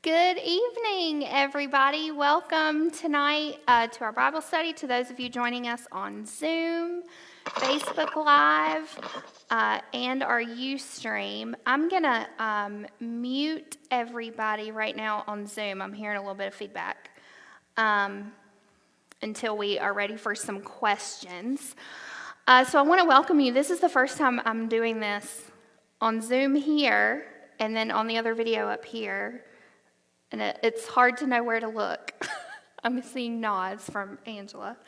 Good evening, everybody. Welcome tonight to our Bible study. To those of you joining us on Zoom, Facebook Live, and our Ustream, I'm going to mute everybody right now on Zoom. I'm hearing a little bit of feedback until we are ready for some questions. So I want to welcome you. This is the first time I'm doing this on Zoom here and then on the other video up here. And it's hard to know where to look. I'm seeing nods from Angela.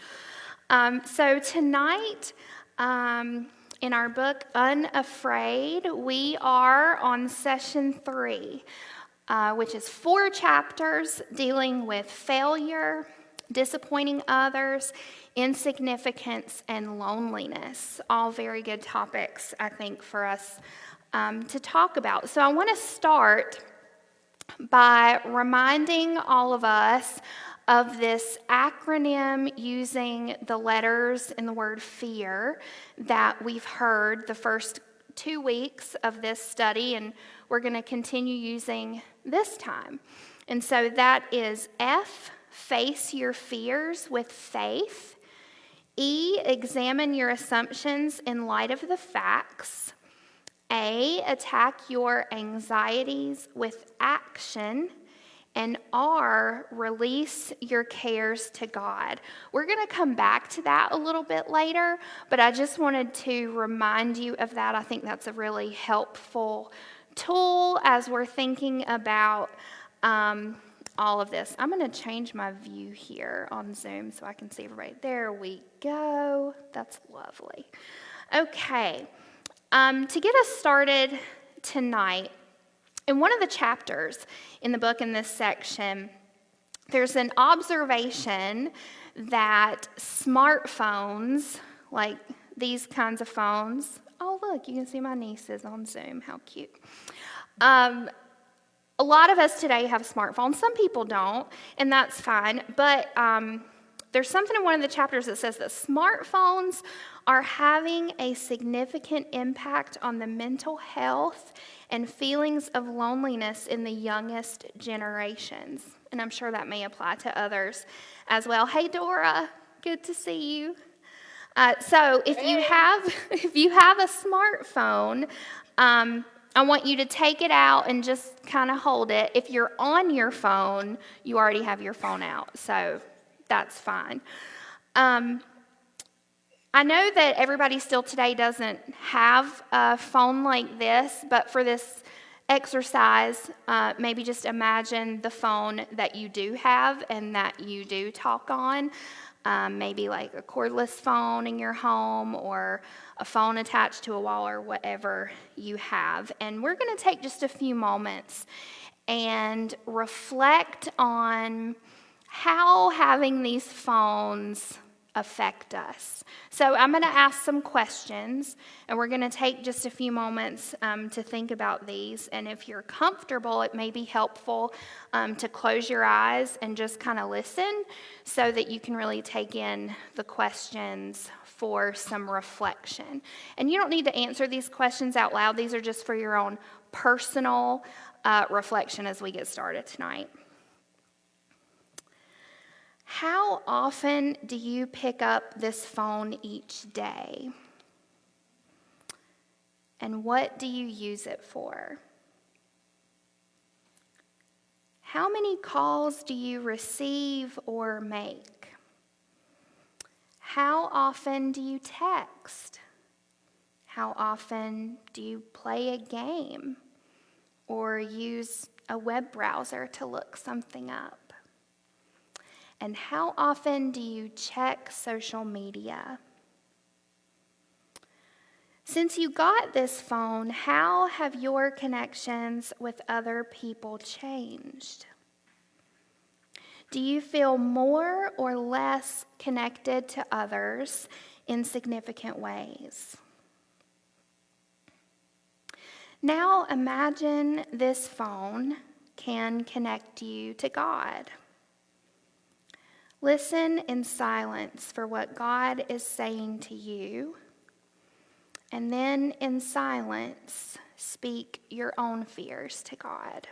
So tonight, in our book, Unafraid, we are on session 3, which is 4 chapters dealing with failure, disappointing others, insignificance, and loneliness. All very good topics, I think, for us to talk about. So I want to start by reminding all of us of this acronym using the letters in the word fear that we've heard the first 2 weeks of this study, and we're going to continue using this time. And so that is F, face your fears with faith. E, examine your assumptions in light of the facts. A, attack your anxieties with action. And R, release your cares to God. We're going to come back to that a little bit later, but I just wanted to remind you of that. I think that's a really helpful tool as we're thinking about all of this. I'm going to change my view here on Zoom so I can see everybody. There we go. That's lovely. Okay. To get us started tonight, in one of the chapters in the book in this section, there's an observation that smartphones, like these kinds of phones, oh look, you can see my nieces on Zoom, how cute. A lot of us today have smartphones. Some people don't, and that's fine, but there's something in one of the chapters that says that smartphones are having a significant impact on the mental health and feelings of loneliness in the youngest generations. And I'm sure that may apply to others as well. Hey, Dora, good to see you. So if you have a smartphone, I want you to take it out and just kind of hold it. If you're on your phone, you already have your phone out, so that's fine. I know that everybody still today doesn't have a phone like this, but for this exercise, maybe just imagine the phone that you do have and that you do talk on. Maybe like a cordless phone in your home or a phone attached to a wall or whatever you have. And we're going to take just a few moments and reflect on how having these phones affect us. So I'm going to ask some questions, and we're going to take just a few moments to think about these. And if you're comfortable, it may be helpful to close your eyes and just kind of listen so that you can really take in the questions for some reflection. And you don't need to answer these questions out loud. These are just for your own personal reflection as we get started tonight. How often do you pick up this phone each day? And what do you use it for? How many calls do you receive or make? How often do you text? How often do you play a game or use a web browser to look something up? And how often do you check social media? Since you got this phone, how have your connections with other people changed? Do you feel more or less connected to others in significant ways? Now imagine this phone can connect you to God. Listen in silence for what God is saying to you, and then in silence, speak your own fears to God.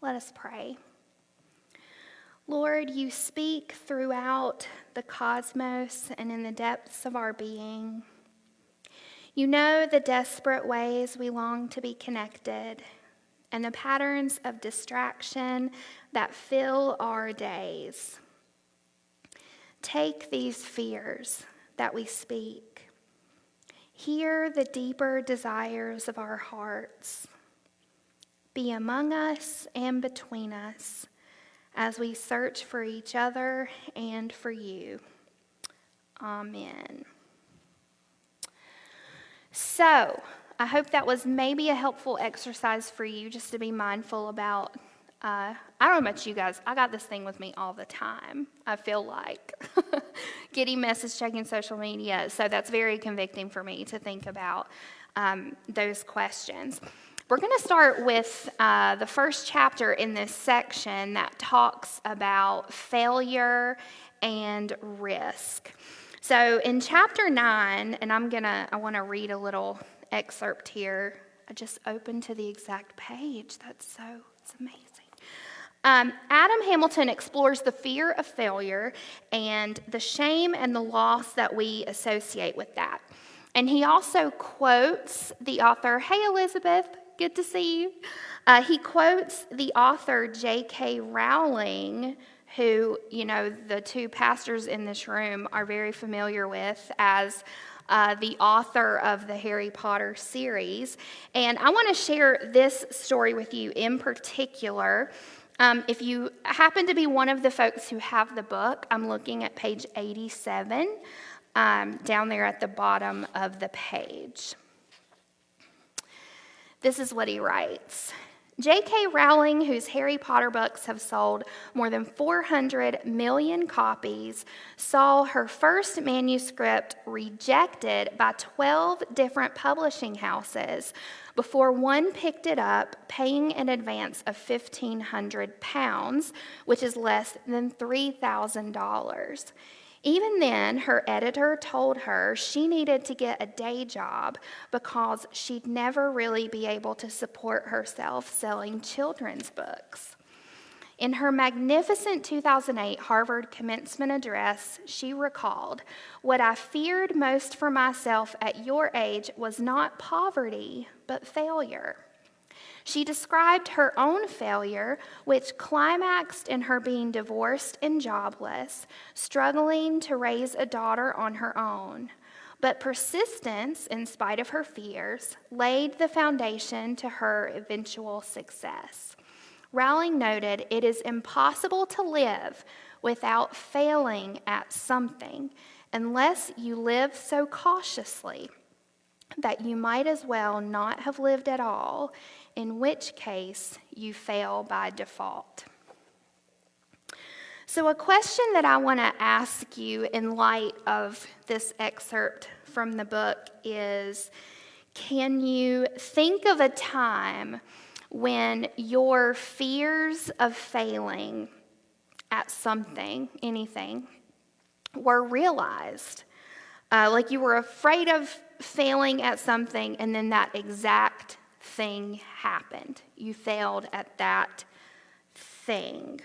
Let us pray. Lord, you speak throughout the cosmos and in the depths of our being. You know the desperate ways we long to be connected and the patterns of distraction that fill our days. Take these fears that we speak. Hear the deeper desires of our hearts. Be among us and between us as we search for each other and for you. Amen. So, I hope that was maybe a helpful exercise for you just to be mindful about, I don't know about you guys, I got this thing with me all the time, I feel like. Getting message, checking social media, so that's very convicting for me to think about those questions. We're going to start with the first chapter in this section that talks about failure and risk. So in chapter 9, and I want to read a little excerpt here. I just opened to the exact page. It's amazing. Adam Hamilton explores the fear of failure and the shame and the loss that we associate with that. And he also quotes the author, hey Elizabeth, good to see you. He quotes the author J.K. Rowling, who, the two pastors in this room are very familiar with as the author of the Harry Potter series. And I want to share this story with you in particular. If you happen to be one of the folks who have the book, I'm looking at page 87, down there at the bottom of the page. This is what he writes. J.K. Rowling, whose Harry Potter books have sold more than 400 million copies, saw her first manuscript rejected by 12 different publishing houses before one picked it up, paying an advance of £1,500, which is less than $3,000. Even then, her editor told her she needed to get a day job because she'd never really be able to support herself selling children's books. In her magnificent 2008 Harvard commencement address, she recalled, "What I feared most for myself at your age was not poverty, but failure." She described her own failure, which climaxed in her being divorced and jobless, struggling to raise a daughter on her own. But persistence, in spite of her fears, laid the foundation to her eventual success. Rowling noted, "It is impossible to live without failing at something, unless you live so cautiously that you might as well not have lived at all, in which case you fail by default." So a question that I want to ask you in light of this excerpt from the book is, can you think of a time when your fears of failing at something, anything, were realized? Like you were afraid of failing at something, and then that exact thing happened. You failed at that thing.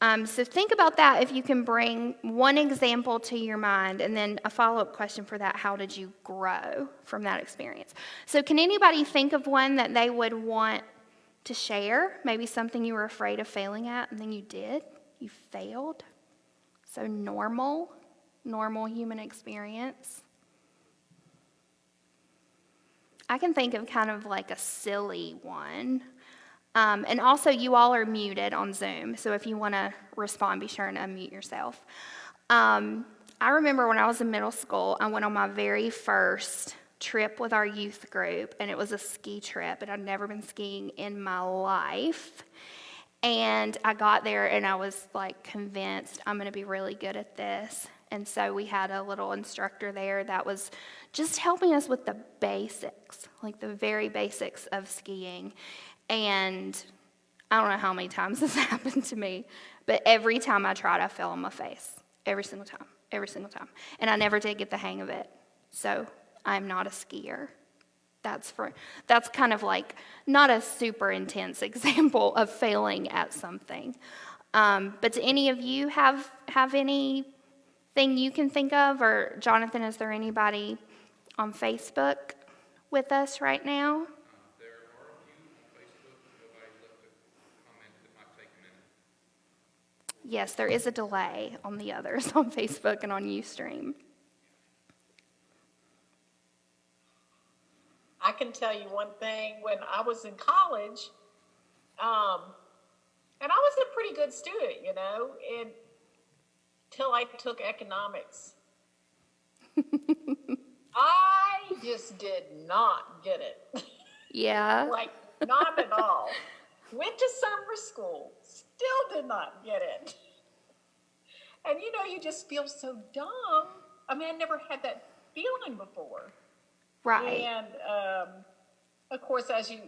So think about that if you can bring one example to your mind, and then a follow-up question for that: how did you grow from that experience? So can anybody think of one that they would want to share? Maybe something you were afraid of failing at, and then you did? You failed? So normal human experience. I can think of kind of like a silly one. And also, you all are muted on Zoom, so if you want to respond, be sure and unmute yourself. I remember when I was in middle school, I went on my very first trip with our youth group, and it was a ski trip, and I'd never been skiing in my life. And I got there, and I was like convinced I'm going to be really good at this. And so we had a little instructor there that was just helping us with the basics, like the very basics of skiing. And I don't know how many times this happened to me, but every time I tried, I fell on my face. Every single time. And I never did get the hang of it. So I'm not a skier. That's kind of like not a super intense example of failing at something. But do any of you have anything you can think of? Or Jonathan, is there anybody on Facebook with us right now? There are a few on Facebook. Nobody's left a comment. It might take a minute. Yes, there is a delay on the others on Facebook and on Ustream. I can tell you one thing. When I was in college, and I was a pretty good student, until I took economics. I just did not get it. Yeah. Like, not at all. Went to summer school, still did not get it. And you just feel so dumb. I mean, I never had that feeling before. Right. And of course, as you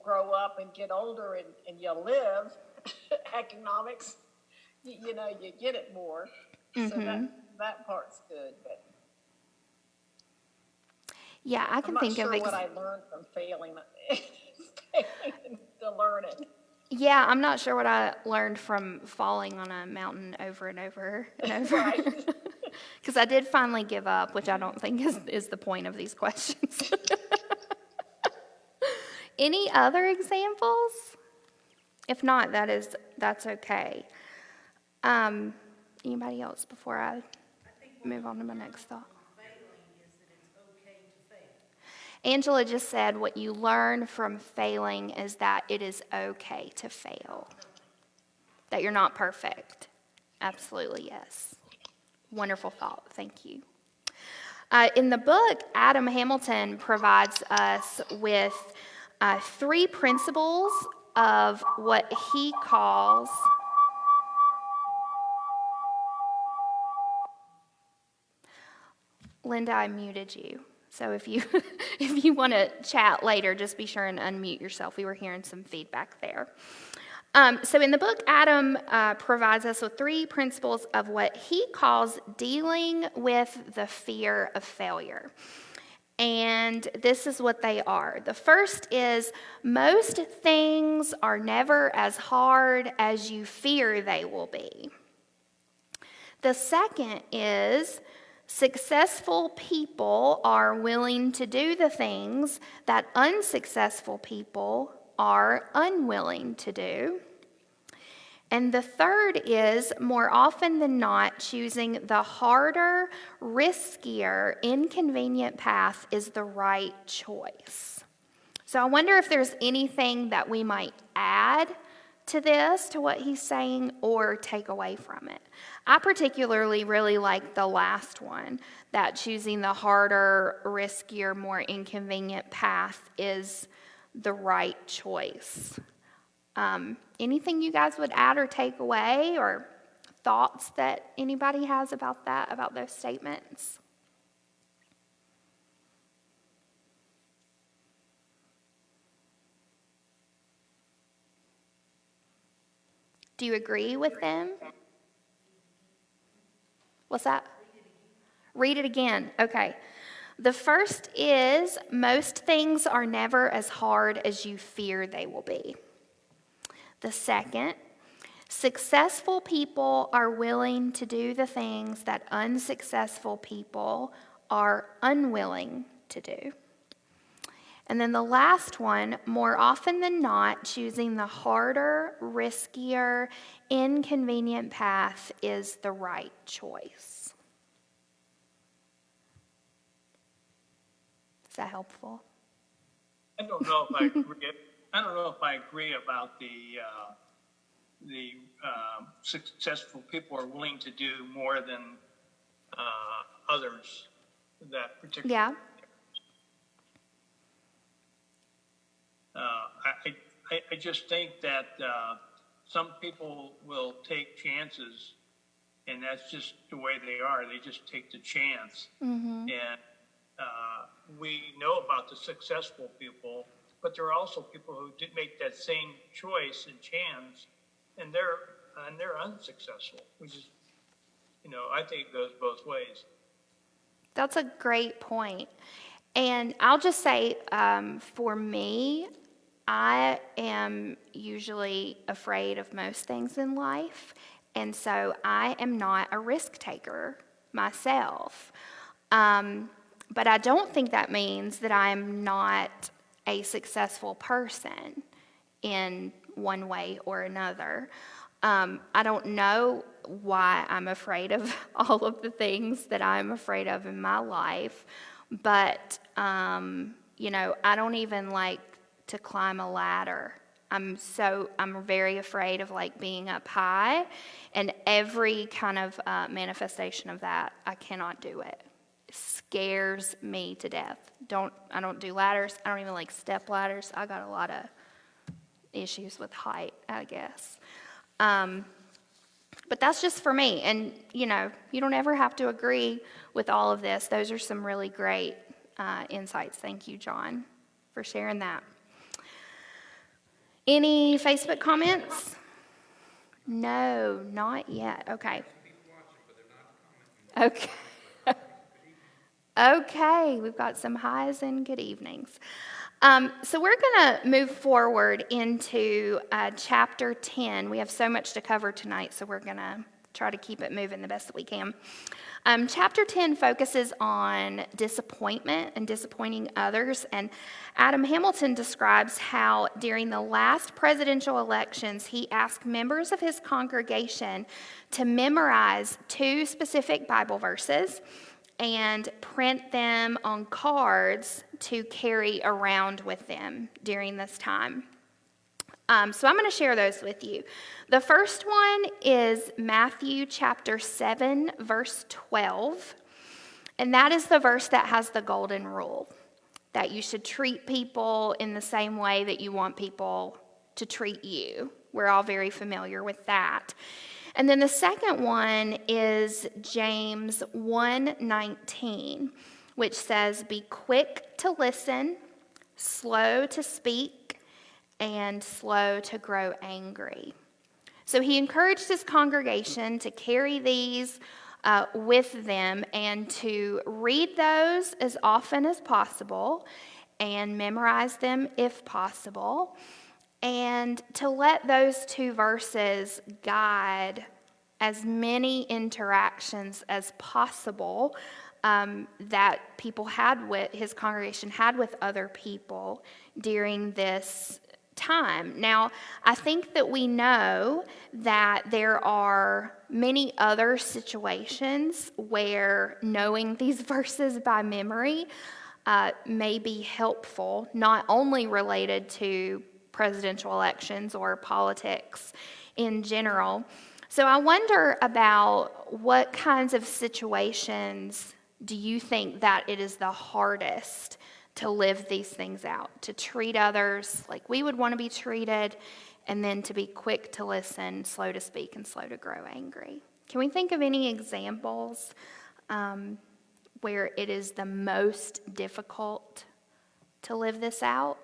grow up and get older and you live economics, you get it more. Mm-hmm. So that part's good. But Yeah, I can think I'm of not sure what I learned from failing to learn it. Yeah, I'm not sure what I learned from falling on a mountain over and over and over. Right. Because I did finally give up, which I don't think is the point of these questions. Any other examples? If not, that's okay. Anybody else before I move on to my next thought? Angela just said what you learn from failing is that it is okay to fail. That you're not perfect. Absolutely, yes. Wonderful thought. Thank you. In the book, Adam Hamilton provides us with 3 principles of what he calls Linda, I muted you. So if you if you want to chat later, just be sure and unmute yourself. We were hearing some feedback there. So in the book, Adam provides us with 3 principles of what he calls dealing with the fear of failure. And this is what they are. The first is most things are never as hard as you fear they will be. The second is successful people are willing to do the things that unsuccessful people are unwilling to do. And the third is, more often than not, choosing the harder, riskier, inconvenient path is the right choice. So I wonder if there's anything that we might add to this, to what he's saying, or take away from it. I particularly really like the last one, that choosing the harder, riskier, more inconvenient path is the right choice. Anything you guys would add or take away, or thoughts that anybody has about that, about those statements? Do you agree with them? What's that? Read it again. Okay. The first is, most things are never as hard as you fear they will be. The second, successful people are willing to do the things that unsuccessful people are unwilling to do. And then the last one, more often than not, choosing the harder, riskier, inconvenient path is the right choice. Is that helpful? I don't know if I agree. I don't know if I agree about the successful people are willing to do more than others. That particular. Yeah. I just think that some people will take chances, and that's just the way they are. They just take the chance. Mm-hmm. And we know about the successful people, but there are also people who did make that same choice and chance, and they're unsuccessful, which is, I think it goes both ways. That's a great point. And I'll just say, for me, I am usually afraid of most things in life, and so I am not a risk taker myself. But I don't think that means that I'm not a successful person in one way or another. I don't know why I'm afraid of all of the things that I'm afraid of in my life, but, I don't even like to climb a ladder. I'm very afraid of like being up high, and every kind of manifestation of that, I cannot do it. It scares me to death. I don't do ladders. I don't even like step ladders. I got a lot of issues with height, I guess. But that's just for me. And, you don't ever have to agree with all of this. Those are some really great insights. Thank you, John, for sharing that. Any Facebook comments? No, not yet. Okay. Okay. Okay, we've got some highs and good evenings. So we're going to move forward into chapter 10. We have so much to cover tonight, so we're going to try to keep it moving the best that we can. Chapter 10 focuses on disappointment and disappointing others, and Adam Hamilton describes how during the last presidential elections, he asked members of his congregation to memorize 2 specific Bible verses and print them on cards to carry around with them during this time. So I'm going to share those with you. The first one is Matthew chapter 7, verse 12. And that is the verse that has the golden rule, that you should treat people in the same way that you want people to treat you. We're all very familiar with that. And then the second one is James 1:19, which says, "Be quick to listen, slow to speak, and slow to grow angry." So he encouraged his congregation to carry these with them and to read those as often as possible and memorize them if possible, and to let those 2 verses guide as many interactions as possible that his congregation had with other people during this time. Now, I think that we know that there are many other situations where knowing these verses by memory may be helpful, not only related to presidential elections or politics in general. So I wonder about what kinds of situations do you think that it is the hardest to live these things out, to treat others like we would want to be treated, and then to be quick to listen, slow to speak, and slow to grow angry. Can we think of any examples where it is the most difficult to live this out?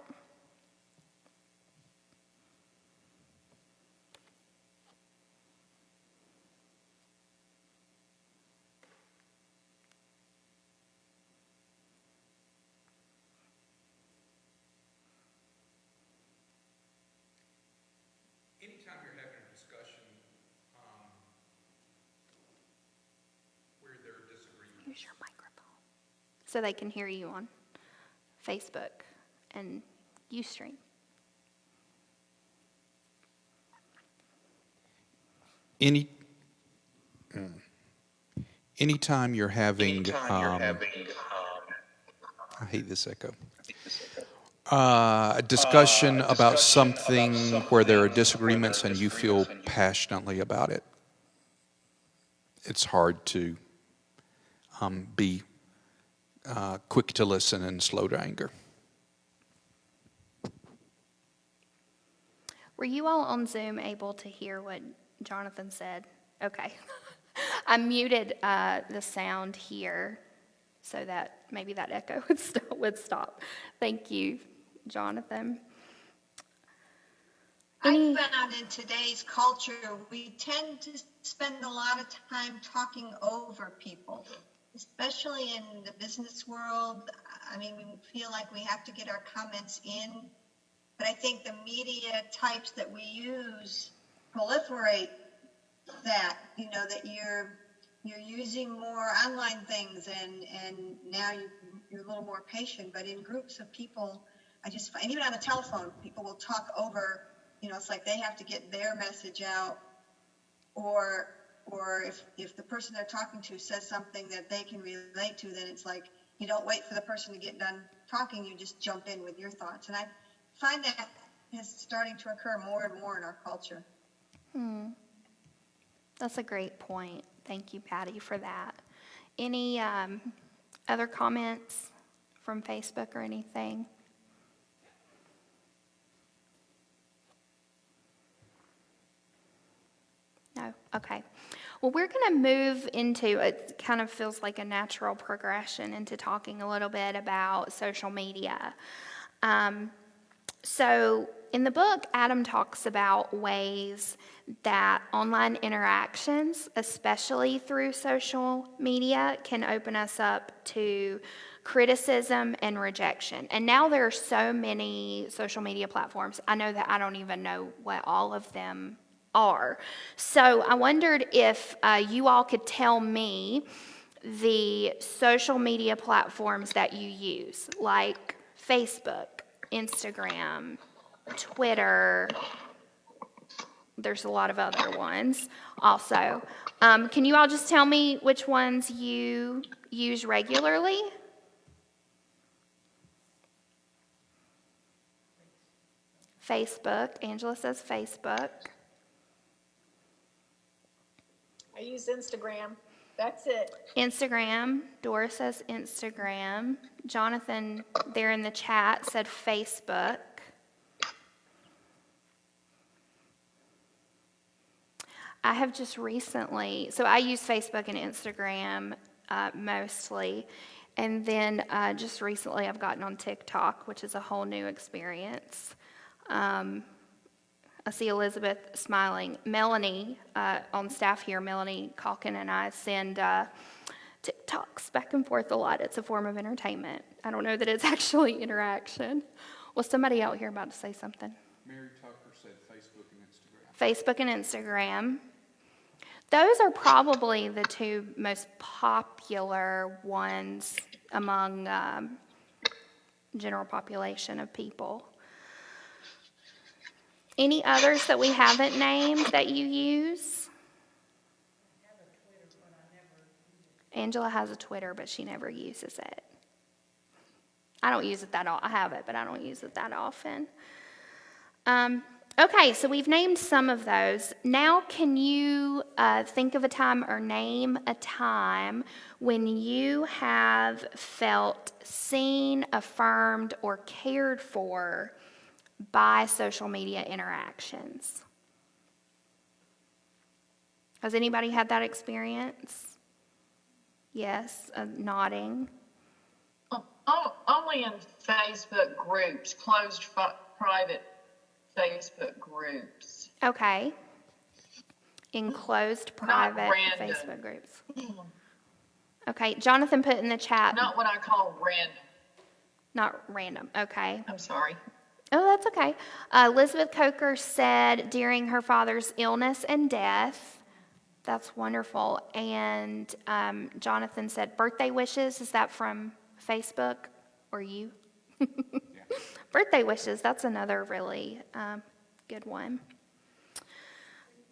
Anytime you're having a discussion where there are disagreements. Use your microphone so they can hear you on Facebook and Ustream. Anytime you're having, I hate this echo. A discussion about something where there are disagreements and you feel passionately about it, it's hard to be quick to listen and slow to anger. Were you all on Zoom able to hear what Jonathan said? Okay. I muted the sound here so that maybe that echo would stop. Thank you, Jonathan. I found in today's culture, we tend to spend a lot of time talking over people, especially in the business world. I mean, we feel like we have to get our comments in, but I think the media types that we use proliferate that, that you're using more online things, and now you're a little more patient. But in groups of people, I just find, even on the telephone, people will talk over, it's like they have to get their message out, or if the person they're talking to says something that they can relate to, then it's like you don't wait for the person to get done talking, you just jump in with your thoughts. And I find that is starting to occur more and more in our culture. That's a great point. Thank you, Patty, for that. Any other comments from Facebook or anything? No? Okay. Well, we're going to move into, it kind of feels like a natural progression into talking a little bit about social media. So in the book, Adam talks about ways that online interactions, especially through social media, can open us up to criticism and rejection. And now there are so many social media platforms. I know that I don't even know what all of them are. So I wondered if you all could tell me the social media platforms that you use, like Facebook, Instagram, Twitter. There's a lot of other ones also. Can you all just tell me which ones you use regularly? Facebook. Angela says Facebook. I use Instagram. That's it. Instagram. Dora says Instagram. Jonathan, there in the chat, said Facebook. I have just recently, so I use Facebook and Instagram mostly, and then just recently I've gotten on TikTok, which is a whole new experience. I see Elizabeth smiling. Melanie, on staff here, Melanie Calkin and I send TikToks back and forth a lot. It's a form of entertainment. I don't know that it's actually interaction. Was somebody out here about to say something? Mary Tucker said Facebook and Instagram. Facebook and Instagram. Those are probably the two most popular ones among general population of people. Any others that we haven't named that you use? Angela has a Twitter, but she never uses it. I don't use it that often. I have it, but I don't use it that often. Okay, so we've named some of those. Now can you think of a time or name a time when you have felt seen, affirmed, or cared for by social media interactions? Has anybody had that experience? Yes, nodding. Only in Facebook groups, closed private Facebook groups. Okay. In closed private random. Facebook groups. Okay, Jonathan put in the chat. Not what I call random. Not random, okay. I'm sorry. Oh, that's okay. Elizabeth Coker said during her father's illness and death. That's wonderful. And Jonathan said birthday wishes. Is that from Facebook or you? Yeah. Birthday wishes, that's another really good one.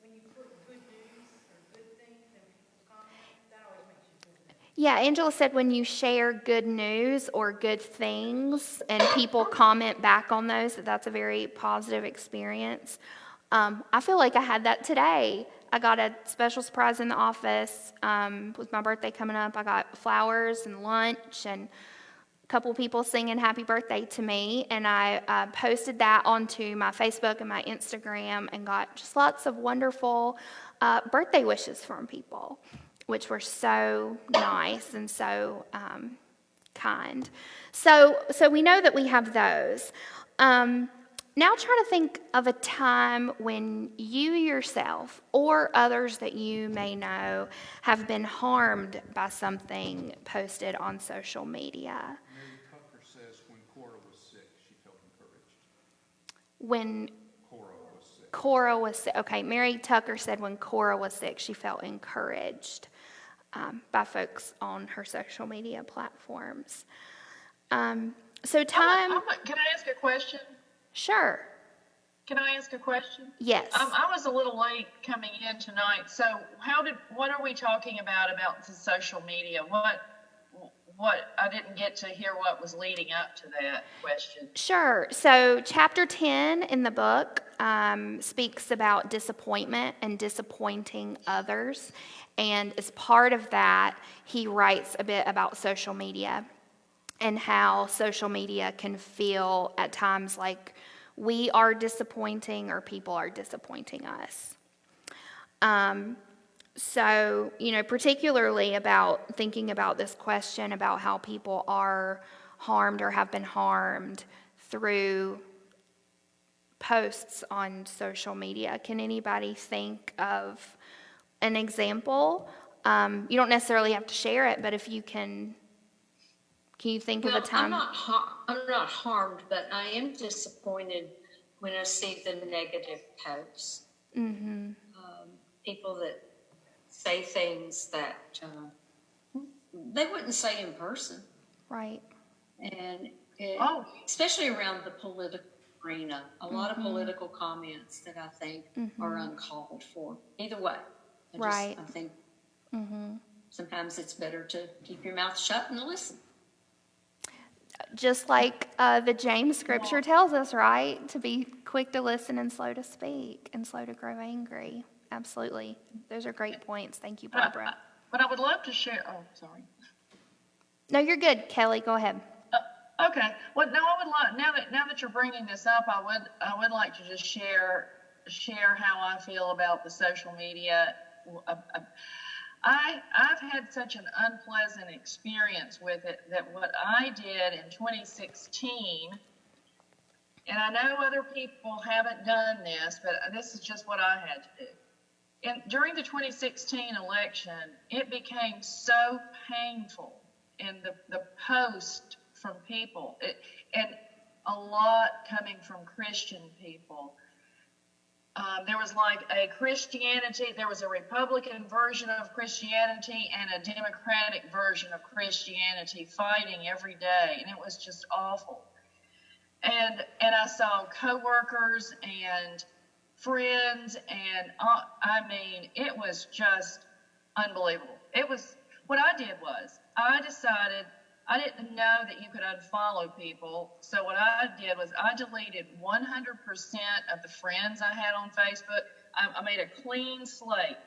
When you put good news or good things in people's comments, that always makes you feel good. Yeah, Angela said when you share good news or good things and people comment back on those, that's a very positive experience. I feel like I had that today. I got a special surprise in the office with my birthday coming up. I got flowers and lunch and a couple people singing happy birthday to me, and I posted that onto my Facebook and my Instagram and got just lots of wonderful birthday wishes from people, which were so nice and so kind. So we know that we have those. Now try to think of a time when you yourself or others that you may know have been harmed by something posted on social media. Mary Tucker when Cora was sick. Okay, Mary Tucker said when Cora was sick, she felt encouraged by folks on her social media platforms. So time, Can I ask a question? sure, Can I ask a question? yes. I was a little late coming in tonight, so what are we talking about the social media? I didn't get to hear what was leading up to that question. Sure. So, chapter 10 in the book speaks about disappointment and disappointing others. And as part of that, he writes a bit about social media and how social media can feel at times like we are disappointing or people are disappointing us. So, particularly about thinking about this question about how people are harmed or have been harmed through posts on social media. Can anybody think of an example? You don't necessarily have to share it, but if you can you think of a time? I'm not harmed, but I am disappointed when I see the negative posts. Mm-hmm. People that say things that they wouldn't say in person. Right. And especially around the political arena, a lot of political comments that I think are uncalled for. Either way, I think sometimes it's better to keep your mouth shut and listen. Just like the James scripture tells us, right? To be quick to listen and slow to speak and slow to grow angry. Absolutely. Those are great points. Thank you, Barbara. But I would love to share. Oh, sorry. No, you're good, Kelly. Go ahead. Okay. Well, no, I would like now that you're bringing this up, I would like to just share how I feel about the social media. I've had such an unpleasant experience with it that what I did in 2016, and I know other people haven't done this, but this is just what I had to do. And during the 2016 election, it became so painful in the post from people, and a lot coming from Christian people. There was like there was a Republican version of Christianity and a Democratic version of Christianity fighting every day, and it was just awful. And I saw coworkers and friends, and I mean, it was just unbelievable. What I did was, I decided, I didn't know that you could unfollow people, so what I did was I deleted 100% of the friends I had on Facebook. I made a clean slate.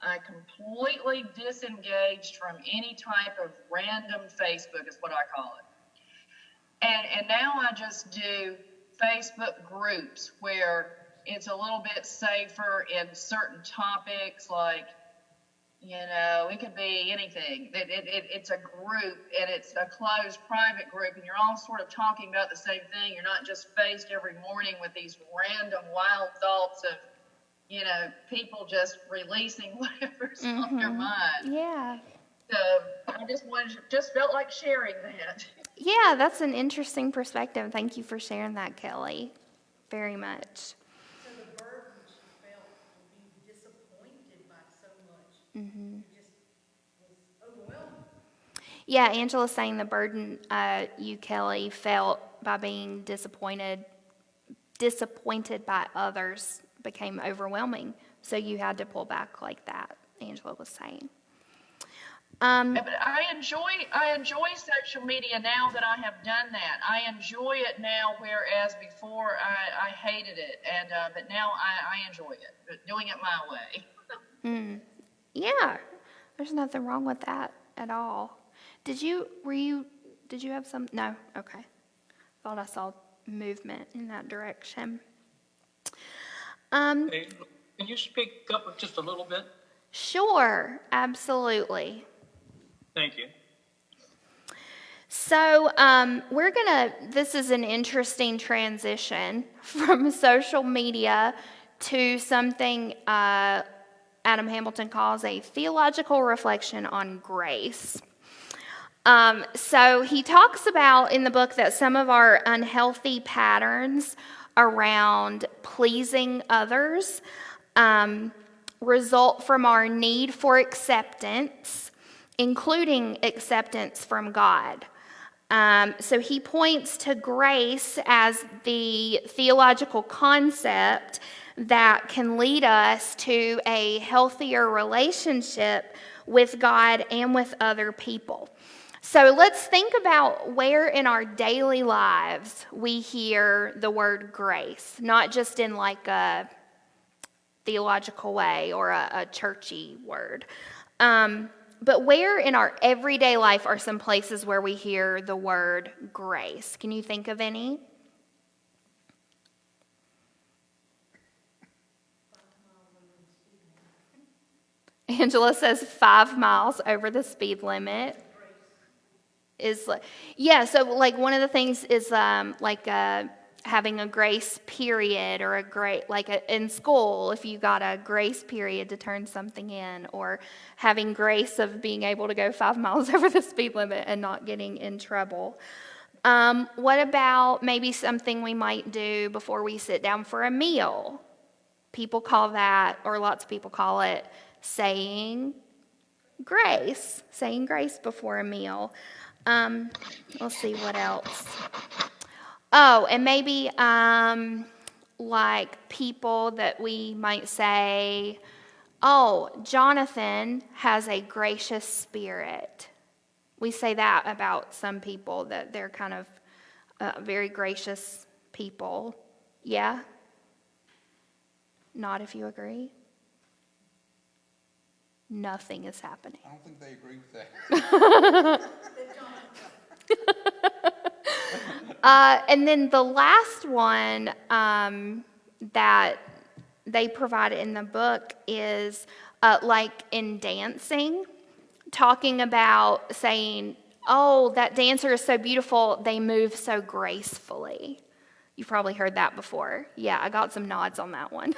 I completely disengaged from any type of random Facebook, is what I call it. And now I just do Facebook groups where it's a little bit safer in certain topics, like, it could be anything. It's a group, and it's a closed private group, and you're all sort of talking about the same thing. You're not just faced every morning with these random wild thoughts of, people just releasing whatever's on their mind. Yeah. So I just felt like sharing that. Yeah, that's an interesting perspective. Thank you for sharing that, Kelly. Very much. So the burden she felt of being disappointed by so much, it just was overwhelming. Yeah, Angela's saying the burden you, Kelly, felt by being disappointed by others became overwhelming. So you had to pull back like that, Angela was saying. But I enjoy social media now that I have done that. I enjoy it now, whereas before I hated it, and but now I enjoy it, doing it my way. Yeah, there's nothing wrong with that at all. Did you have some? No, okay. Thought I saw movement in that direction. Hey, can you speak up just a little bit? Sure, absolutely. Thank you. So this is an interesting transition from social media to something Adam Hamilton calls a theological reflection on grace. So he talks about in the book that some of our unhealthy patterns around pleasing others result from our need for acceptance, including acceptance from God. So he points to grace as the theological concept that can lead us to a healthier relationship with God and with other people. So let's think about where in our daily lives we hear the word grace, not just in like a theological way or a churchy word. But where in our everyday life are some places where we hear the word grace? Can you think of any? Angela says 5 miles over the speed limit. So like one of the things is having a grace period, or in school, if you got a grace period to turn something in, or having grace of being able to go 5 miles over the speed limit and not getting in trouble. What about maybe something we might do before we sit down for a meal? People call that, or lots of people call it, saying grace before a meal. Let's see what else. Oh, and maybe like people that we might say, oh, Jonathan has a gracious spirit. We say that about some people, that they're kind of very gracious people. Yeah? Not if you agree. Nothing is happening. I don't think they agree with that. And then the last one that they provide in the book is like in dancing, talking about saying, oh, that dancer is so beautiful, they move so gracefully. You've probably heard that before. Yeah, I got some nods on that one.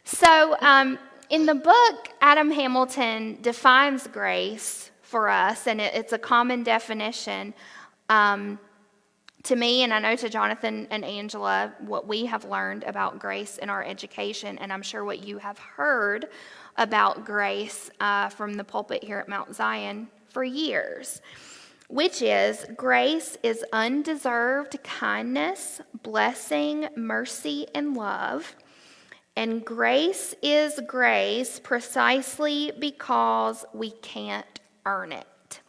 So in the book, Adam Hamilton defines grace for us, and it's a common definition to me, and I know to Jonathan and Angela, what we have learned about grace in our education, and I'm sure what you have heard about grace from the pulpit here at Mount Zion for years, which is grace is undeserved kindness, blessing, mercy, and love. And grace is grace precisely because we can't earn it.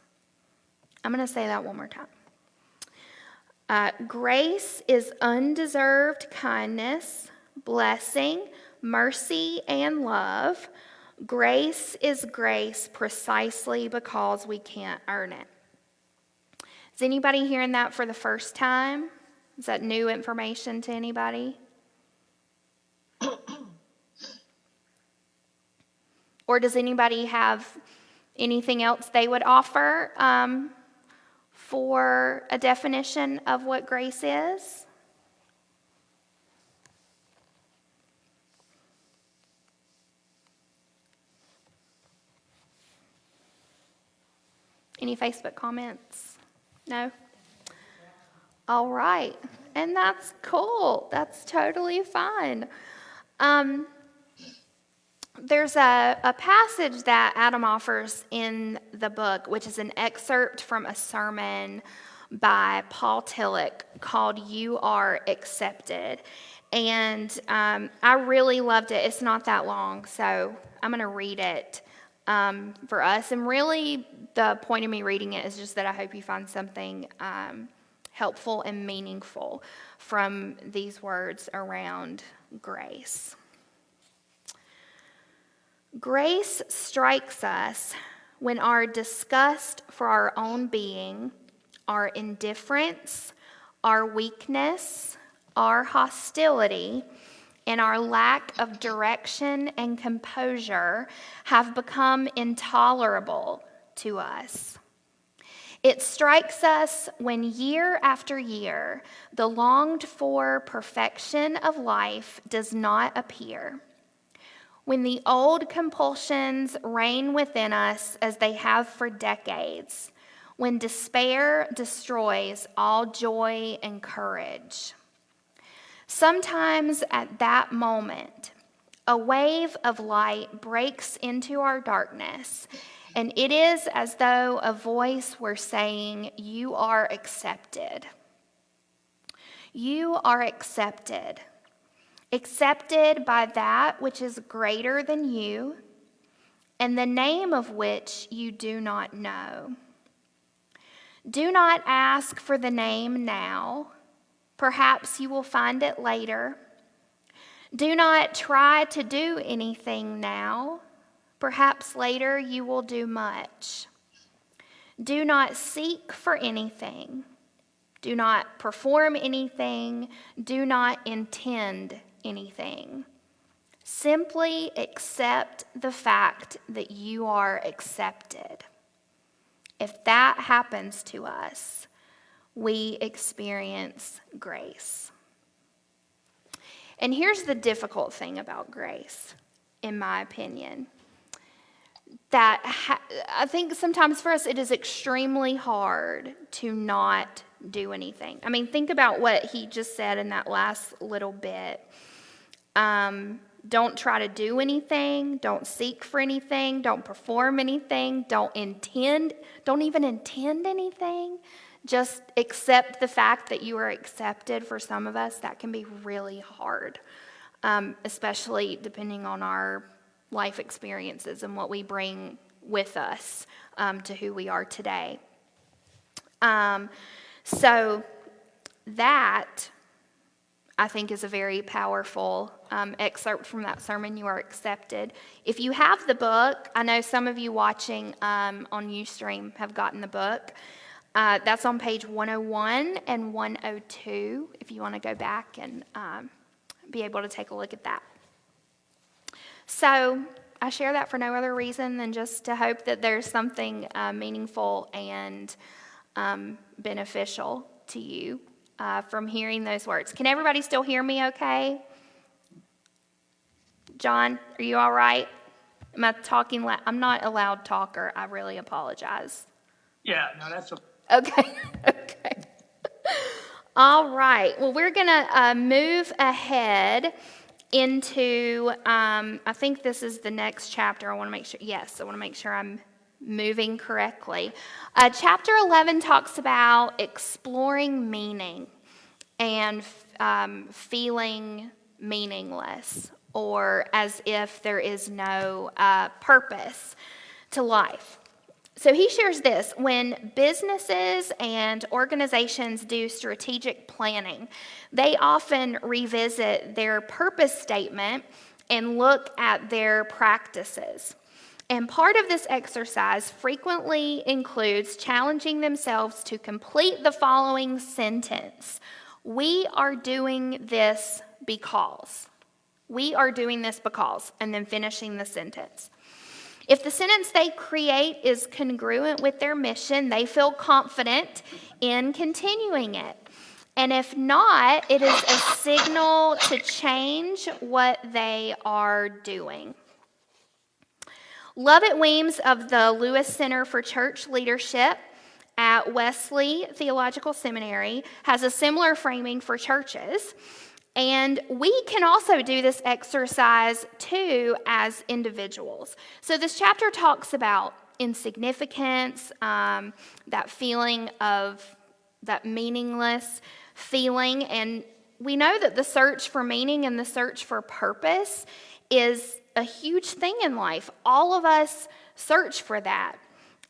I'm going to say that one more time. Grace is undeserved kindness, blessing, mercy, and love. Grace is grace precisely because we can't earn it. Is anybody hearing that for the first time? Is that new information to anybody? Or does anybody have anything else they would offer for a definition of what grace is? Any Facebook comments? No? All right. And that's cool. That's totally fine. There's a passage that Adam offers in the book, which is an excerpt from a sermon by Paul Tillich called "You Are Accepted." And I really loved it. It's not that long, so I'm going to read it for us. And really, the point of me reading it is just that I hope you find something helpful and meaningful from these words around grace. Grace strikes us when our disgust for our own being, our indifference, our weakness, our hostility, and our lack of direction and composure have become intolerable to us. It strikes us when year after year, the longed-for perfection of life does not appear. When the old compulsions reign within us as they have for decades, when despair destroys all joy and courage. Sometimes at that moment, a wave of light breaks into our darkness, and it is as though a voice were saying, "You are accepted. You are accepted. Accepted by that which is greater than you, and the name of which you do not know. Do not ask for the name now. Perhaps you will find it later. Do not try to do anything now. Perhaps later you will do much. Do not seek for anything. Do not perform anything. Do not intend anything. Simply accept the fact that you are accepted. If that happens to us, we experience grace." And here's the difficult thing about grace, in my opinion. That I think sometimes for us it is extremely hard to not do anything. I mean, think about what he just said in that last little bit. Don't try to do anything. Don't seek for anything. Don't perform anything. Don't even intend anything. Just accept the fact that you are accepted. For some of us, that can be really hard, especially depending on our life experiences and what we bring with us to who we are today. So that, I think, is a very powerful excerpt from that sermon, "You Are Accepted." If you have the book, I know some of you watching on Ustream have gotten the book. That's on page 101 and 102, if you want to go back and be able to take a look at that. So I share that for no other reason than just to hope that there's something meaningful and beneficial to you from hearing those words. Can everybody still hear me okay? John, are you all right? Am I talking loud? I'm not a loud talker. I really apologize. Yeah, no, that's okay. Okay. Okay. All right. Well, we're going to move ahead into, I think this is the next chapter. I want to make sure, yes, I want to make sure I'm moving correctly. Chapter 11 talks about exploring meaning and feeling meaningless, or as if there is no purpose to life. So he shares this: when businesses and organizations do strategic planning, they often revisit their purpose statement and look at their practices. And part of this exercise frequently includes challenging themselves to complete the following sentence: "We are doing this because." We are doing this because, and then finishing the sentence. If the sentence they create is congruent with their mission, they feel confident in continuing it. And if not, it is a signal to change what they are doing. Lovett Weems of the Lewis Center for Church Leadership at Wesley Theological Seminary has a similar framing for churches. And we can also do this exercise too as individuals. So this chapter talks about insignificance, that feeling of that meaningless feeling. And we know that the search for meaning and the search for purpose is a huge thing in life. All of us search for that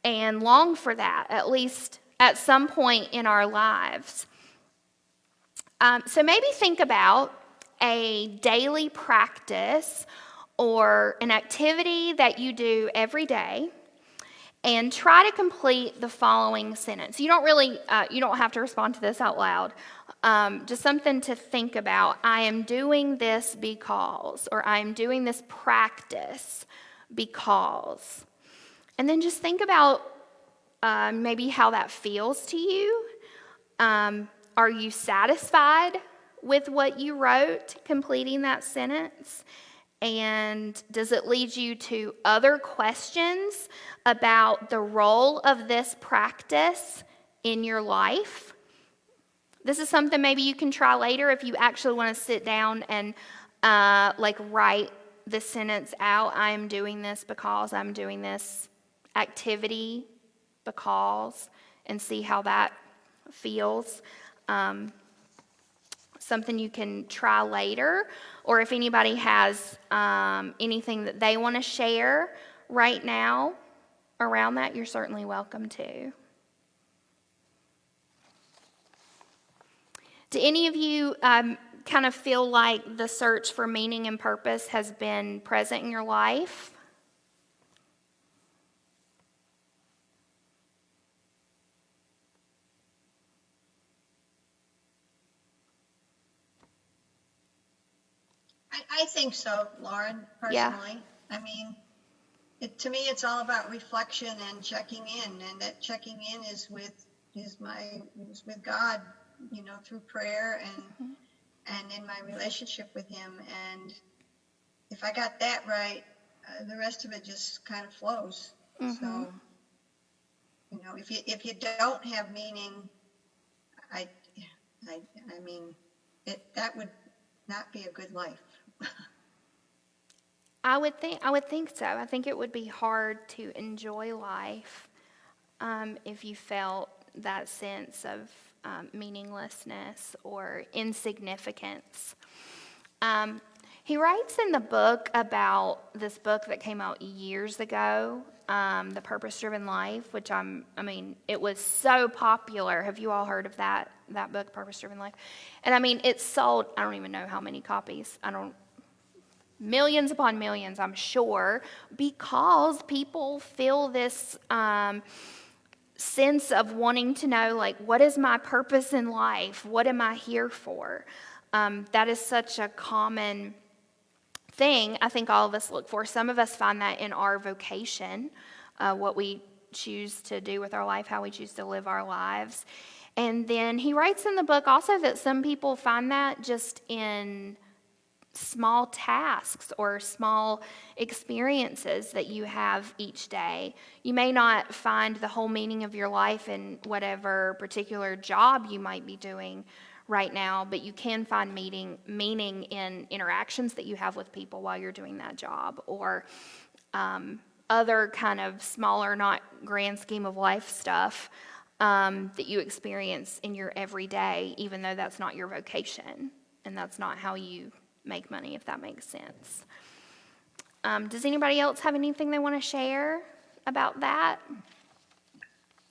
and long for that, at least at some point in our lives. So maybe think about a daily practice or an activity that you do every day, and try to complete the following sentence. You don't have to respond to this out loud. Just something to think about. I am doing this because, or I am doing this practice because. And then just think about maybe how that feels to you. Are you satisfied with what you wrote, completing that sentence? And does it lead you to other questions about the role of this practice in your life? This is something maybe you can try later if you actually want to sit down and write the sentence out. I am doing this because I'm doing this activity because, and see how that feels. Something you can try later, or if anybody has anything that they want to share right now around that, you're certainly welcome to. Do any of you kind of feel like the search for meaning and purpose has been present in your life? I think so, Lauren, personally. I mean, to me, it's all about reflection and checking in, and that checking in is with God, through prayer and in my relationship with Him. And if I got that right, the rest of it just kind of flows. So, if you don't have meaning, I mean, that would not be a good life. I would think so. I think it would be hard to enjoy life if you felt that sense of meaninglessness or insignificance. He writes in the book about this book that came out years ago, The Purpose-Driven Life, which it was so popular. Have you all heard of that book, Purpose-Driven Life? And it sold, I don't even know how many copies. Millions upon millions, I'm sure, because people feel this sense of wanting to know, what is my purpose in life? What am I here for? That is such a common thing I think all of us look for. Some of us find that in our vocation, what we choose to do with our life, how we choose to live our lives. And then he writes in the book also that some people find that just in small tasks or small experiences that you have each day. You may not find the whole meaning of your life in whatever particular job you might be doing right now, but you can find meaning in interactions that you have with people while you're doing that job, or other kind of smaller, not grand scheme of life stuff that you experience in your everyday, even though that's not your vocation and that's not how you make money, if that makes sense. Does anybody else have anything they want to share about that?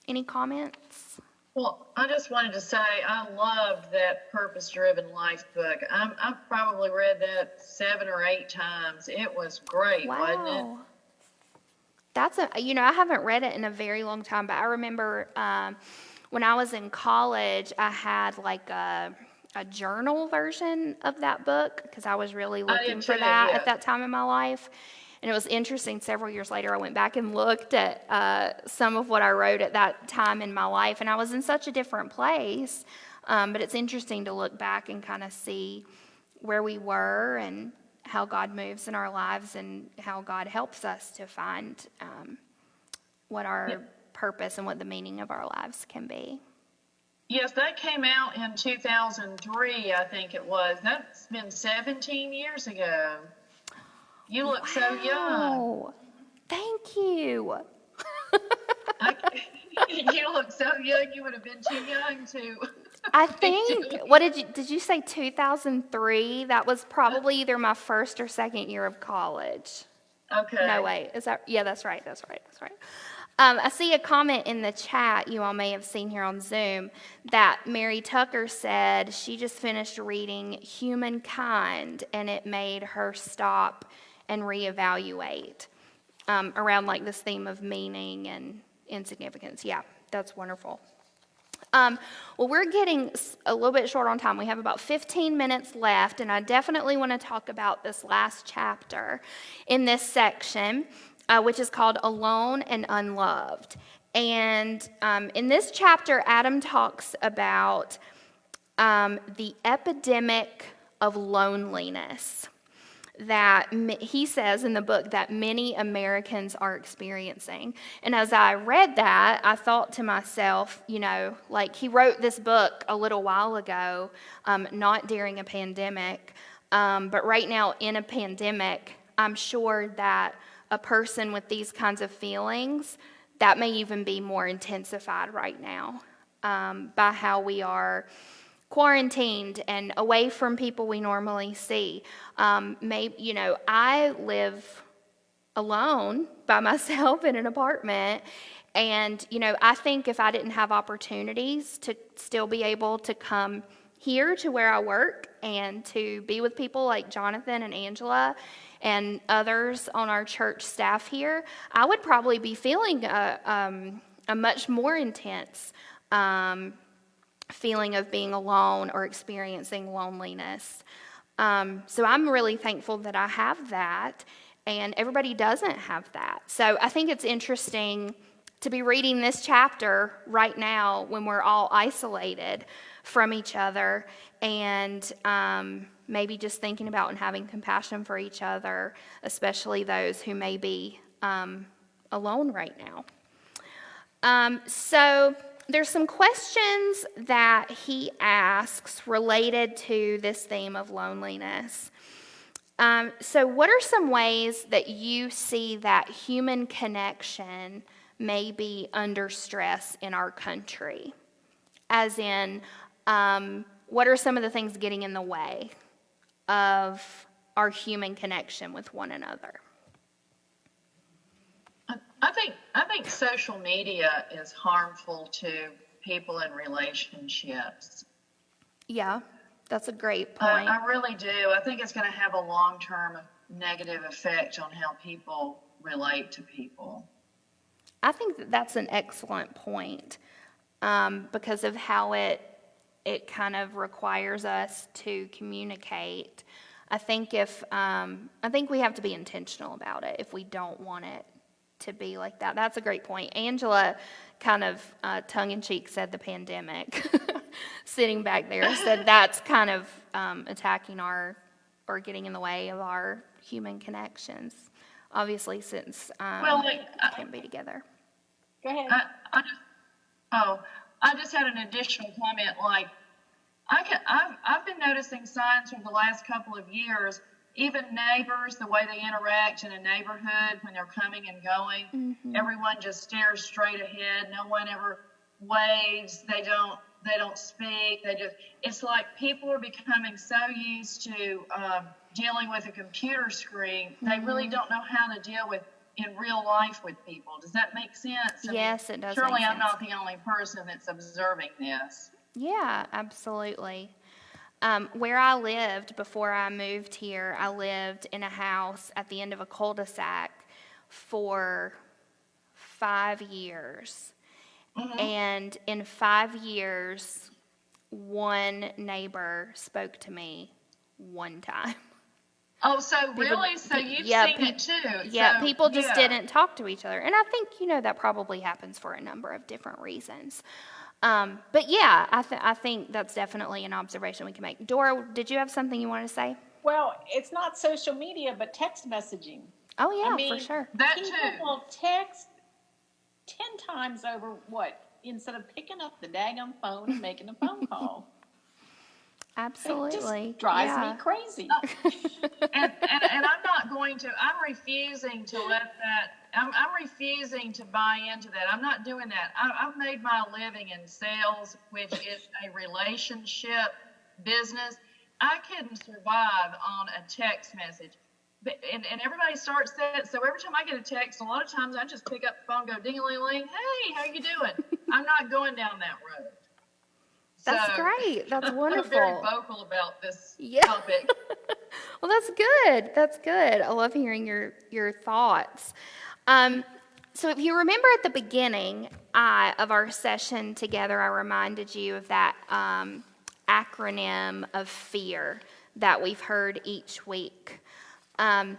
Any comments? Well, I just wanted to say I loved that Purpose-Driven Life book. I've probably read that 7 or 8 times. It was great, wasn't it? That's I haven't read it in a very long time, but I remember when I was in college, I had a journal version of that book because I was really looking for that at that time in my life. And it was interesting, several years later, I went back and looked at some of what I wrote at that time in my life, and I was in such a different place. But it's interesting to look back and kind of see where we were and how God moves in our lives and how God helps us to find what our purpose and what the meaning of our lives can be. Yes, that came out in 2003, I think it was. That's been 17 years ago. You look so young. Thank you. You look so young. You would have been too young to. I think, did you say 2003? That was probably either my first or second year of college. Okay. No, wait, yeah, that's right. I see a comment in the chat you all may have seen here on Zoom that Mary Tucker said she just finished reading Humankind and it made her stop and reevaluate around this theme of meaning and insignificance. Yeah, that's wonderful. Well, we're getting a little bit short on time. We have about 15 minutes left, and I definitely want to talk about this last chapter in this section, which is called Alone and Unloved. And in this chapter, Adam talks about the epidemic of loneliness that he says in the book that many Americans are experiencing. And as I read that, I thought to myself, like he wrote this book a little while ago, not during a pandemic, but right now in a pandemic, I'm sure that a person with these kinds of feelings, that may even be more intensified right now by how we are quarantined and away from people we normally see. I live alone by myself in an apartment, and I think if I didn't have opportunities to still be able to come here to where I work and to be with people like Jonathan and Angela and others on our church staff here, I would probably be feeling a much more intense feeling of being alone or experiencing loneliness. So I'm really thankful that I have that, and everybody doesn't have that. So I think it's interesting to be reading this chapter right now when we're all isolated from each other, and maybe just thinking about and having compassion for each other, especially those who may be alone right now. So there's some questions that he asks related to this theme of loneliness. So what are some ways that you see that human connection may be under stress in our country? As in, what are some of the things getting in the way of our human connection with one another? I think social media is harmful to people in relationships. Yeah, that's a great point. I really do. I think it's going to have a long-term negative effect on how people relate to people. I think that that's an excellent point because of how it kind of requires us to communicate. I think we have to be intentional about it if we don't want it to be like that. That's a great point. Angela kind of tongue-in-cheek said the pandemic, sitting back there, said that's kind of attacking or getting in the way of our human connections, obviously, since we can't be together. Go ahead. I just had an additional comment. Like, I've been noticing signs for the last couple of years. Even neighbors, the way they interact in a neighborhood when they're coming and going, everyone just stares straight ahead. No one ever waves. They don't speak. It's like people are becoming so used to dealing with a computer screen, they really don't know how to deal with in real life with people. Does that make sense? Yes, it does. Surely I'm not the only person that's observing this. Yeah, absolutely. Where I lived before I moved here, I lived in a house at the end of a cul-de-sac for 5 years. And in 5 years, one neighbor spoke to me one time. Oh, so really? So you've seen it too? Yeah, people just didn't talk to each other. And I think, that probably happens for a number of different reasons. But yeah, I think that's definitely an observation we can make. Dora, did you have something you wanted to say? Well, it's not social media, but text messaging. Oh yeah, I mean, for sure. People will text 10 times over instead of picking up the daggum phone and making a phone call. Absolutely. It just drives me crazy. And I'm not going to, I'm refusing to let that, I'm refusing to buy into that. I'm not doing that. I've made my living in sales, which is a relationship business. I couldn't survive on a text message. And everybody starts that. So every time I get a text, a lot of times I just pick up the phone, go ding-a-ling-ling, hey, how you doing? I'm not going down that road. That's great. That's wonderful. I'm very vocal about this topic. Well, that's good. That's good. I love hearing your thoughts. So if you remember at the beginning of our session together, I reminded you of that acronym of FEAR that we've heard each week. I'm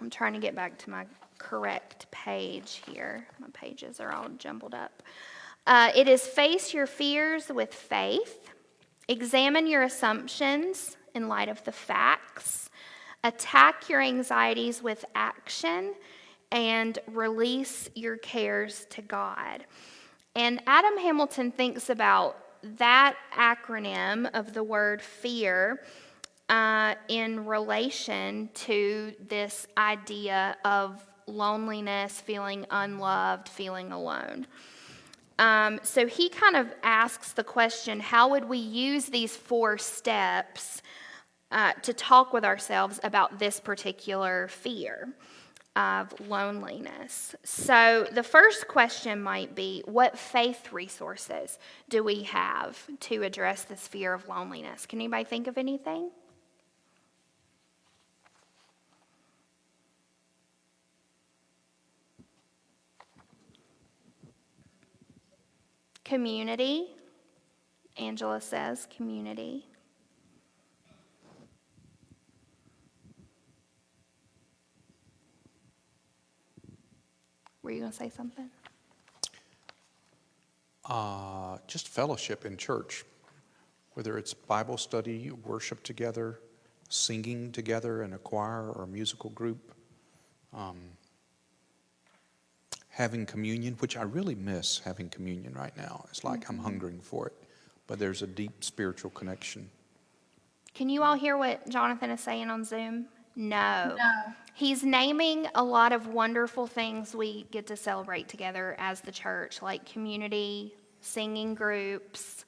trying to get back to my correct page here. My pages are all jumbled up. It is face your fears with faith, examine your assumptions in light of the facts, Attack your anxieties with action, and release your cares to God. And Adam Hamilton thinks about that acronym of the word fear in relation to this idea of loneliness, feeling unloved, feeling alone. So he kind of asks the question, how would we use these 4 steps to talk with ourselves about this particular fear of loneliness? So the first question might be, what faith resources do we have to address this fear of loneliness? Can anybody think of anything? Community. Angela says community. Were you going to say something? Just fellowship in church, whether it's Bible study, worship together, singing together in a choir or a musical group, having communion, which I really miss having communion right now. It's like I'm hungering for it, but there's a deep spiritual connection. Can you all hear what Jonathan is saying on Zoom? No. No. He's naming a lot of wonderful things we get to celebrate together as the church, like community, singing groups,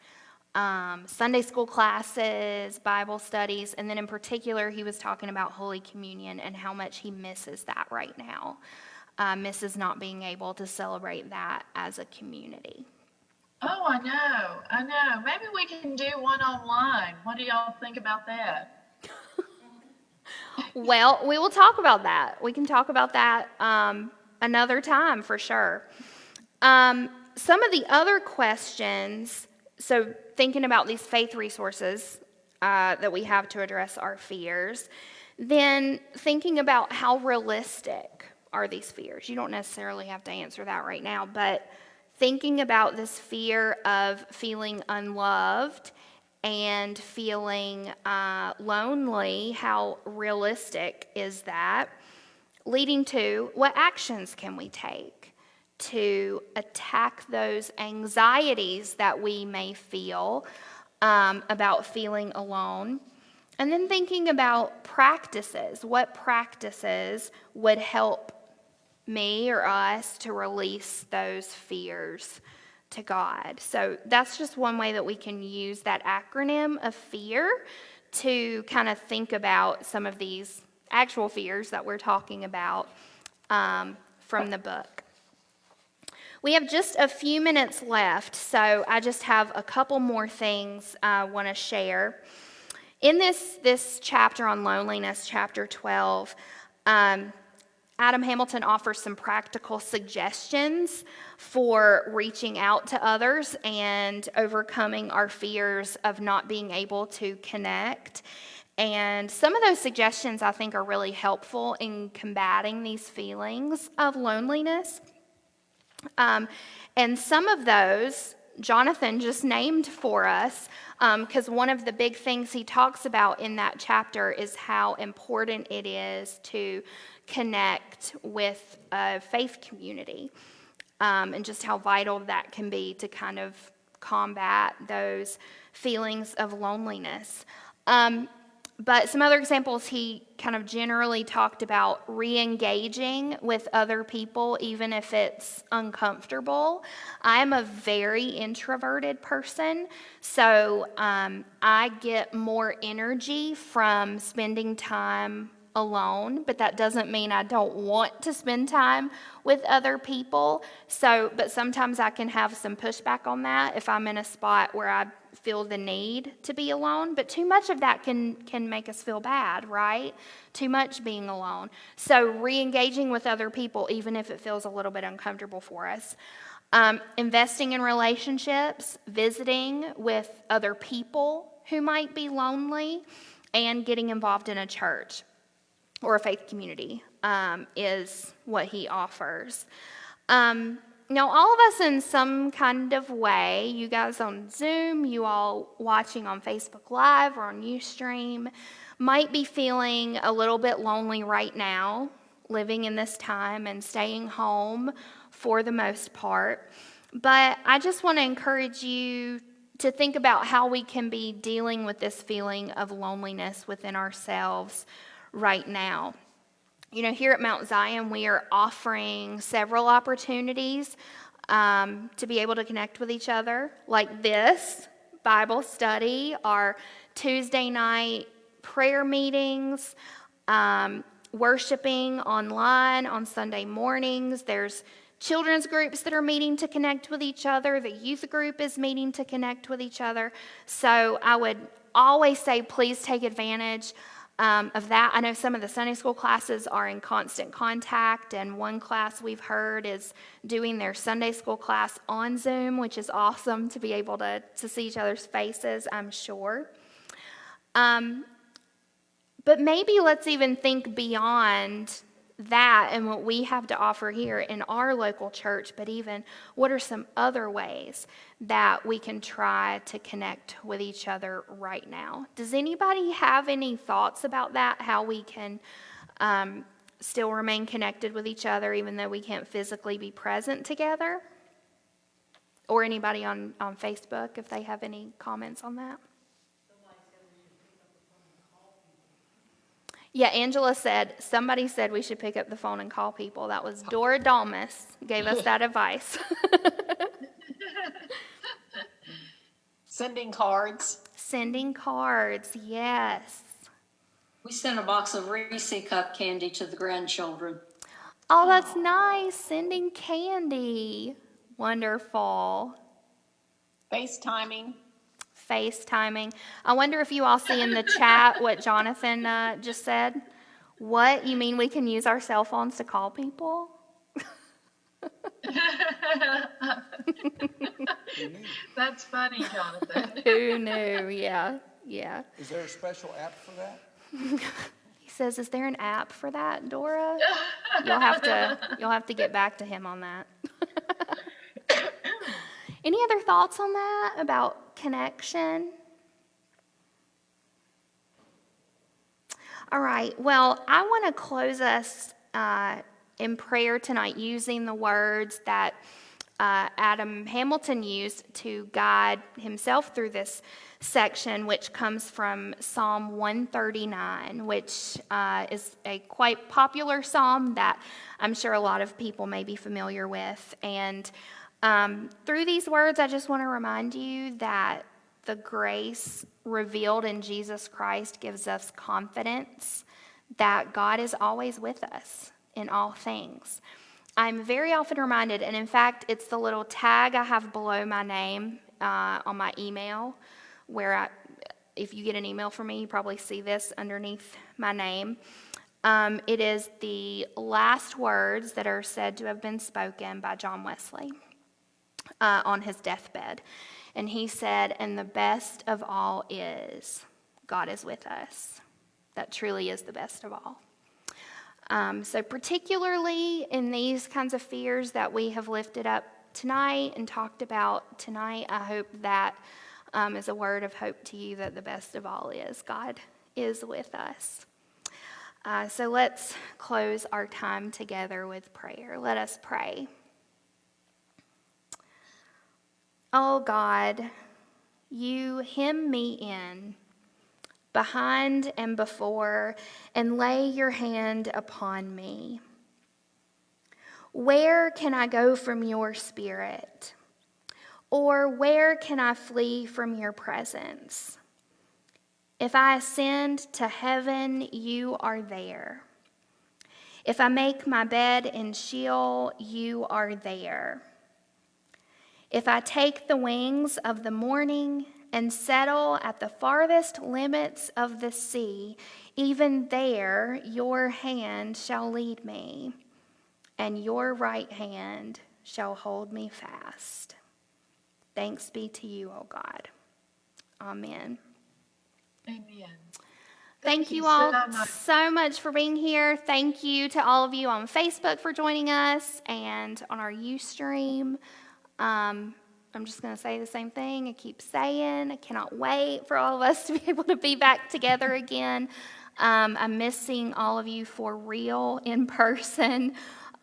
Sunday school classes, Bible studies, and then in particular, he was talking about Holy Communion and how much he misses that right now. Misses not being able to celebrate that as a community. Oh, I know. Maybe we can do one online. What do y'all think about that? Well, we will talk about that. We can talk about that another time for sure. Some of the other questions, so thinking about these faith resources that we have to address our fears, then thinking about how realistic are these fears. You don't necessarily have to answer that right now, but thinking about this fear of feeling unloved and feeling lonely, how realistic is that? Leading to, what actions can we take to attack those anxieties that we may feel about feeling alone? And then thinking about practices. What practices would help me or us to release those fears to God? So that's just one way that we can use that acronym of fear to kind of think about some of these actual fears that we're talking about from the book. We have just a few minutes left, so I just have a couple more things I want to share. In this chapter on loneliness, chapter 12, Adam Hamilton offers some practical suggestions for reaching out to others and overcoming our fears of not being able to connect. And some of those suggestions I think are really helpful in combating these feelings of loneliness. And some of those Jonathan just named for us, because one of the big things he talks about in that chapter is how important it is to connect with a faith community, and just how vital that can be to kind of combat those feelings of loneliness. But some other examples, he kind of generally talked about re-engaging with other people, even if it's uncomfortable. I'm a very introverted person, so I get more energy from spending time alone, but that doesn't mean I don't want to spend time with other people. But sometimes I can have some pushback on that if I'm in a spot where I feel the need to be alone. But too much of that can make us feel bad, right? Too much being alone. So re-engaging with other people, even if it feels a little bit uncomfortable for us. Investing in relationships, visiting with other people who might be lonely, and getting involved in a church or a faith community is what he offers. Now, all of us in some kind of way, you guys on Zoom, you all watching on Facebook Live or on Ustream, might be feeling a little bit lonely right now, living in this time and staying home for the most part. But I just want to encourage you to think about how we can be dealing with this feeling of loneliness within ourselves right now. You know, here at Mount Zion, we are offering several opportunities to be able to connect with each other, like this Bible study, our Tuesday night prayer meetings, worshiping online on Sunday mornings. There's children's groups that are meeting to connect with each other. The youth group is meeting to connect with each other. So I would always say, please take advantage of that. I know some of the Sunday school classes are in constant contact, and one class we've heard is doing their Sunday school class on Zoom, which is awesome to be able to see each other's faces, I'm sure. But maybe let's even think beyond that and what we have to offer here in our local church, but even what are some other ways that we can try to connect with each other right now? Does anybody have any thoughts about that, how we can still remain connected with each other even though we can't physically be present together? Or anybody on Facebook, if they have any comments on that? Yeah, Angela said, somebody said we should pick up the phone and call people. That was Dora Dalmas gave us that advice. Sending cards. Sending cards, yes. We sent a box of Reese cup candy to the grandchildren. Oh, that's nice. Sending candy. Wonderful. FaceTiming. FaceTiming. I wonder if you all see in the chat what Jonathan just said. What? You mean we can use our cell phones to call people? That's funny, Jonathan. Who knew? Yeah. Is there a special app for that? He says, "Is there an app for that, Dora?" You'll have to get back to him on that. Any other thoughts on that about connection? All right. Well, I want to close us in prayer tonight using the words that Adam Hamilton used to guide himself through this section, which comes from Psalm 139, which is a quite popular psalm that I'm sure a lot of people may be familiar with. And through these words, I just want to remind you that the grace revealed in Jesus Christ gives us confidence that God is always with us in all things. I'm very often reminded, and in fact, it's the little tag I have below my name on my email, where if you get an email from me, you probably see this underneath my name. It is the last words that are said to have been spoken by John Wesley on his deathbed. And he said, "And the best of all is, God is with us." That truly is the best of all. So particularly in these kinds of fears that we have lifted up tonight and talked about tonight, I hope that is a word of hope to you that the best of all is, God is with us. So let's close our time together with prayer. Let us pray. Oh God, you hem me in, behind and before, and lay your hand upon me. Where can I go from your spirit? Or where can I flee from your presence? If I ascend to heaven, you are there. If I make my bed in Sheol, you are there. If I take the wings of the morning and settle at the farthest limits of the sea, even there your hand shall lead me, and your right hand shall hold me fast. Thanks be to you, O God. Amen. Amen. Thank you all so much for being here. Thank you to all of you on Facebook for joining us and on our Ustream. I'm just going to say the same thing. I keep saying I cannot wait for all of us to be able to be back together again. I'm missing all of you for real in person.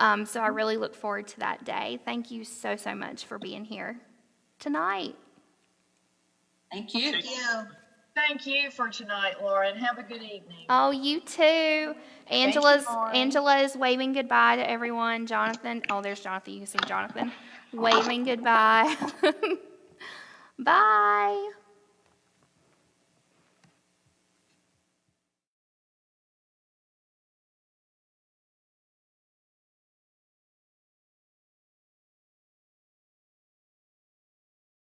So I really look forward to that day. Thank you so, so much for being here tonight. Thank you. Thank you. Thank you for tonight, Lauren. Have a good evening. Oh, you too. Lauren. Angela is waving goodbye to everyone. Jonathan, oh, there's Jonathan. You can see Jonathan waving goodbye. Bye.